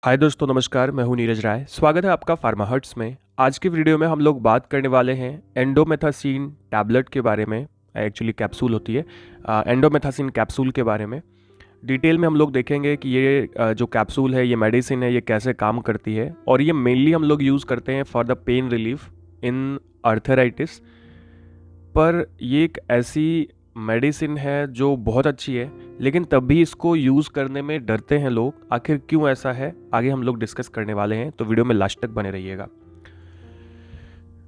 हाय दोस्तों, नमस्कार। मैं हूं नीरज राय। स्वागत है आपका फार्मा हर्ट्स में। आज की वीडियो में हम लोग बात करने वाले हैं एंडोमेथासिन टैबलेट के बारे में। एक्चुअली कैप्सूल होती है, एंडोमेथासिन कैप्सूल के बारे में डिटेल में हम लोग देखेंगे कि ये जो कैप्सूल है, ये मेडिसिन है, ये कैसे काम करती है। और ये मेनली हम लोग यूज़ करते हैं for the pain relief in arthritis. पर ये एक ऐसी मेडिसिन है जो बहुत अच्छी है, लेकिन तब भी इसको यूज़ करने में डरते हैं लोग। आखिर क्यों ऐसा है, आगे हम लोग डिस्कस करने वाले हैं, तो वीडियो में लास्ट तक बने रहिएगा।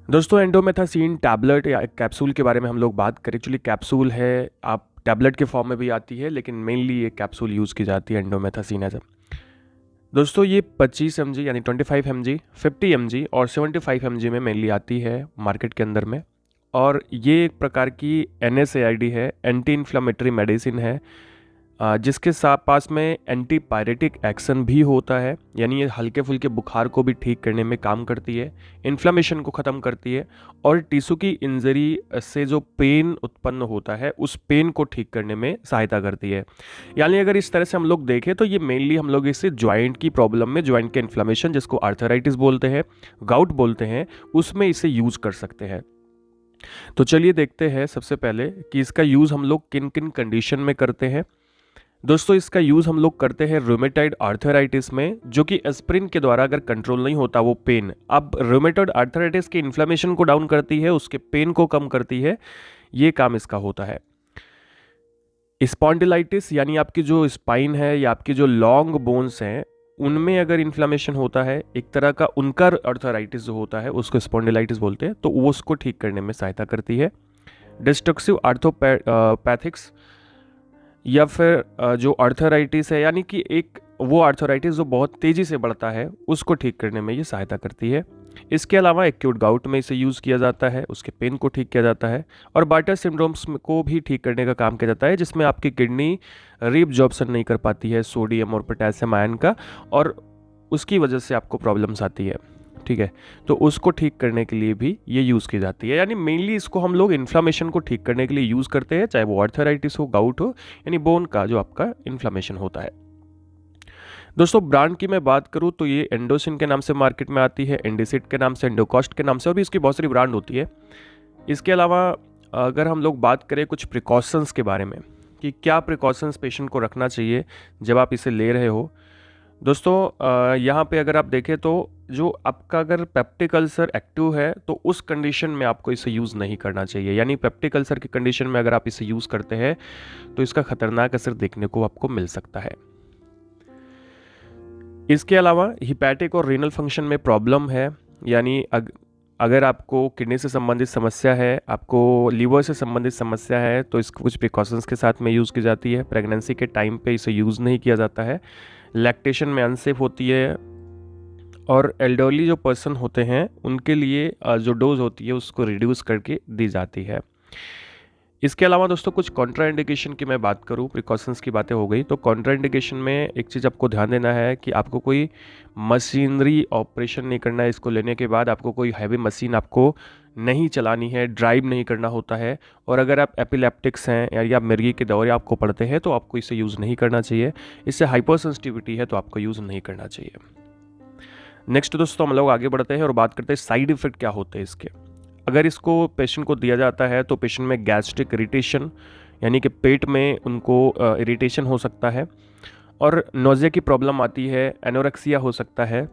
दोस्तों, एंडोमेथासिन टैबलेट या कैप्सूल के बारे में हम लोग बात करें। एक्चुअली कैप्सूल है, आप टैबलेट के फॉर्म में भी आती है, लेकिन मेनली ये कैप्सूल यूज़ की जाती है एंडोमेथासिन एज। दोस्तों, ये 25 mg यानी 25 mg, 50 mg और 75 mg में मेनली आती है मार्केट के अंदर में। और ये एक प्रकार की NSAID है, एंटी इन्फ्लामेटरी मेडिसिन है, जिसके साथ पास में एंटी पायरेटिक एक्शन भी होता है। यानी ये हल्के फुल्के बुखार को भी ठीक करने में काम करती है, इन्फ्लामेशन को ख़त्म करती है, और टिश्यू की इंजरी से जो पेन उत्पन्न होता है उस पेन को ठीक करने में सहायता करती है। यानी अगर इस तरह से हम लोग देखें तो ये मेनली हम लोग इसे ज्वाइंट की प्रॉब्लम में, ज्वाइंट के इन्फ्लामेशन जिसको आर्थराइटिस बोलते हैं, गाउट बोलते हैं, उसमें इसे यूज़ कर सकते हैं। तो चलिए देखते हैं सबसे पहले कि इसका यूज़ हम लोग किन किन कंडीशन में करते हैं। दोस्तों, इसका यूज़ हम लोग करते हैं रूमेटॉइड आर्थराइटिस में, जो कि एस्प्रिन के द्वारा अगर कंट्रोल नहीं होता वो पेन, अब रूमेटॉइड आर्थराइटिस के इन्फ्लेमेशन को डाउन करती है, उसके पेन को कम करती है, ये काम इसका होता है। स्पॉन्डिलाइटिस यानी आपकी जो स्पाइन है या आपकी जो लॉन्ग बोन्स हैं, उनमें अगर इन्फ्लेमेशन होता है, एक तरह का उनका आर्थराइटिस जो होता है उसको स्पॉन्डिलाइटिस बोलते हैं, तो वो उसको ठीक करने में सहायता करती है। डिस्ट्रक्टिव आर्थोपैथिक्स या फिर जो आर्थराइटिस है, यानी कि एक वो आर्थराइटिस जो बहुत तेज़ी से बढ़ता है, उसको ठीक करने में ये सहायता करती है। इसके अलावा एक्यूट गाउट में इसे यूज़ किया जाता है, उसके पेन को ठीक किया जाता है। और बार्टर सिंड्रोम्स को भी ठीक करने का काम किया जाता है, जिसमें आपकी किडनी रीअब्जॉर्प्शन नहीं कर पाती है सोडियम और पोटेशियम आयन का, और उसकी वजह से आपको प्रॉब्लम्स आती है। ठीक है, तो उसको ठीक करने के लिए भी ये यूज़ की जाती है। यानी मेनली इसको हम लोग इन्फ्लामेशन को ठीक करने के लिए यूज़ करते हैं, चाहे वो आर्थराइटिस हो, गाउट हो, यानी बोन का जो आपका इन्फ्लामेशन होता है। दोस्तों, ब्रांड की मैं बात करूँ तो ये एंडोसिन के नाम से मार्केट में आती है, एंडोसिट के नाम से, एंडोकॉस्ट के नाम से, और भी इसकी बहुत सारी ब्रांड होती है। इसके अलावा अगर हम लोग बात करें कुछ प्रिकॉशंस के बारे में कि क्या प्रिकॉशंस पेशेंट को रखना चाहिए जब आप इसे ले रहे हो। दोस्तों, यहाँ पे अगर आप देखें तो जो आपका अगर पेप्टिक अल्सर एक्टिव है तो उस कंडीशन में आपको इसे यूज़ नहीं करना चाहिए। यानी पेप्टिक अल्सर की कंडीशन में अगर आप इसे यूज़ करते हैं तो इसका खतरनाक असर देखने को आपको मिल सकता है। इसके अलावा हिपैटिक और रीनल फंक्शन में प्रॉब्लम है, यानी अगर आपको किडनी से संबंधित समस्या है, आपको लीवर से संबंधित समस्या है, तो इसको कुछ प्रिकॉशंस के साथ में यूज़ की जाती है। प्रेगनेंसी के टाइम पे इसे यूज़ नहीं किया जाता है, लैक्टेशन में अनसेफ होती है, और एल्डरली जो पर्सन होते हैं उनके लिए जो डोज होती है उसको रिड्यूस करके दी जाती है। इसके अलावा दोस्तों, कुछ कॉन्ट्राइंडिकेशन की मैं बात करूं, प्रिकॉशंस की बातें हो गई, तो कॉन्ट्राइंडिकेशन में एक चीज़ आपको ध्यान देना है कि आपको कोई मशीनरी ऑपरेशन नहीं करना है। इसको लेने के बाद आपको कोई हैवी मशीन आपको नहीं चलानी है, ड्राइव नहीं करना होता है। और अगर आप एपिलेप्टिक्स हैं या मिर्गी के दौरे आपको पड़ते हैं तो आपको इसे यूज़ नहीं करना चाहिए। इससे हाइपर सेंसिटिविटी है तो आपको यूज़ नहीं करना चाहिए। नेक्स्ट दोस्तों, हम लोग आगे बढ़ते हैं और बात करते हैं साइड इफ़ेक्ट क्या होते हैं इसके। अगर इसको पेशेंट को दिया जाता है तो पेशेंट में गैस्ट्रिक इरिटेशन, यानी कि पेट में उनको इरिटेशन हो सकता है, और नोज़िया की प्रॉब्लम आती है, एनोरेक्सिया हो सकता है,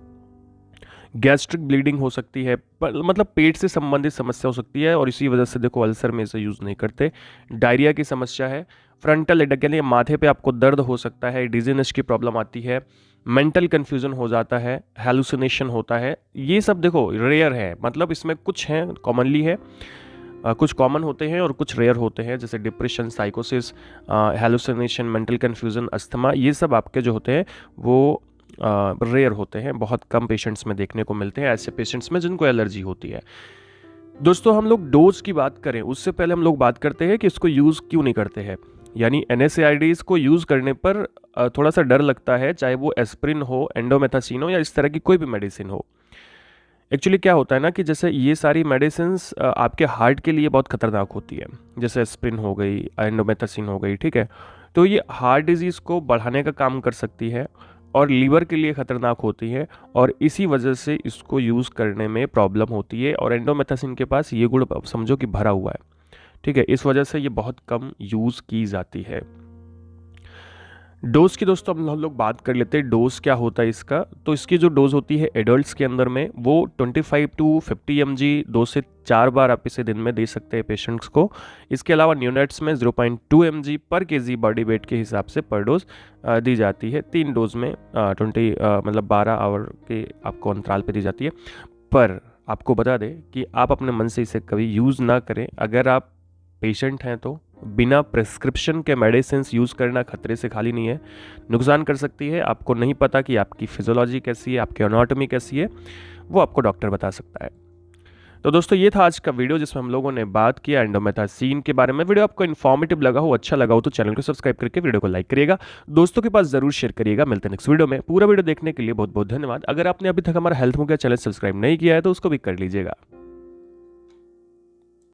गैस्ट्रिक ब्लीडिंग हो सकती है, मतलब पेट से संबंधित समस्या हो सकती है, और इसी वजह से देखो अल्सर में इसे यूज़ नहीं करते। डायरिया की समस्या है, फ्रंटल हेडेक यानी माथे पे आपको दर्द हो सकता है, डिजीनेस की प्रॉब्लम आती है, मेंटल कन्फ्यूजन हो जाता है, हेलुसिनेशन होता है। ये सब देखो रेयर है, मतलब इसमें कुछ हैं कॉमनली है, कुछ कॉमन होते हैं और कुछ रेयर होते हैं, जैसे डिप्रेशन, साइकोसिस, हेलुसिनेशन, मेंटल कन्फ्यूजन, अस्थमा, ये सब आपके जो होते हैं वो रेयर होते हैं, बहुत कम पेशेंट्स में देखने को मिलते हैं, ऐसे पेशेंट्स में जिनको एलर्जी होती है। दोस्तों, हम लोग डोज की बात करें उससे पहले हम लोग बात करते हैं कि इसको यूज़ क्यों नहीं करते हैं। यानी NSAIDs को यूज़ करने पर थोड़ा सा डर लगता है, चाहे वो एस्प्रिन हो, एंडोमेथासिन हो, या इस तरह की कोई भी मेडिसिन हो। एक्चुअली क्या होता है ना कि जैसे ये सारी मेडिसिन्स आपके हार्ट के लिए बहुत खतरनाक होती है, जैसे एस्प्रिन हो गई, एंडोमेथासिन हो गई, ठीक है। तो ये हार्ट डिजीज़ को बढ़ाने का काम कर सकती है, और लीवर के लिए ख़तरनाक होती है, और इसी वजह से इसको यूज़ करने में प्रॉब्लम होती है। और एंडोमेथासिन के पास ये गुण अब समझो कि भरा हुआ है, ठीक है। इस वजह से ये बहुत कम यूज़ की जाती है। डोज की दोस्तों हम लोग बात कर लेते हैं, डोज क्या होता है इसका। तो इसकी जो डोज होती है एडल्ट्स के अंदर में वो 25 टू 50 mg 2 से 4 बार आप इसे दिन में दे सकते हैं पेशेंट्स को। इसके अलावा न्यूनेट्स में 0.2 mg पर केजी बॉडी वेट के हिसाब से पर डोज दी जाती है। 3 डोज में 12 आवर के आपको अंतराल पे दी जाती है। पर आपको बता दें कि आप अपने मन से इसे कभी यूज़ ना करें। अगर आप पेशेंट हैं तो बिना प्रिस्क्रिप्शन के मेडिसिन यूज़ करना खतरे से खाली नहीं है, नुकसान कर सकती है। आपको नहीं पता कि आपकी फिजियोलॉजी कैसी है, आपकी एनाटॉमी कैसी है, वो आपको डॉक्टर बता सकता है। तो दोस्तों ये था आज का वीडियो जिसमें हम लोगों ने बात किया एंडोमेथासिन के बारे में। वीडियो आपको इन्फॉर्मेटिव लगा हो, अच्छा लगा हो तो चैनल को सब्सक्राइब करके वीडियो को लाइक करिएगा, दोस्तों के पास जरूर शेयर करिएगा। मिलते हैं नेक्स्ट वीडियो में। पूरा वीडियो देखने के लिए बहुत बहुत धन्यवाद। अगर आपने अभी तक हमारा हेल्थ मुकिया चैनल सब्सक्राइब नहीं किया है तो उसको भी कर लीजिएगा।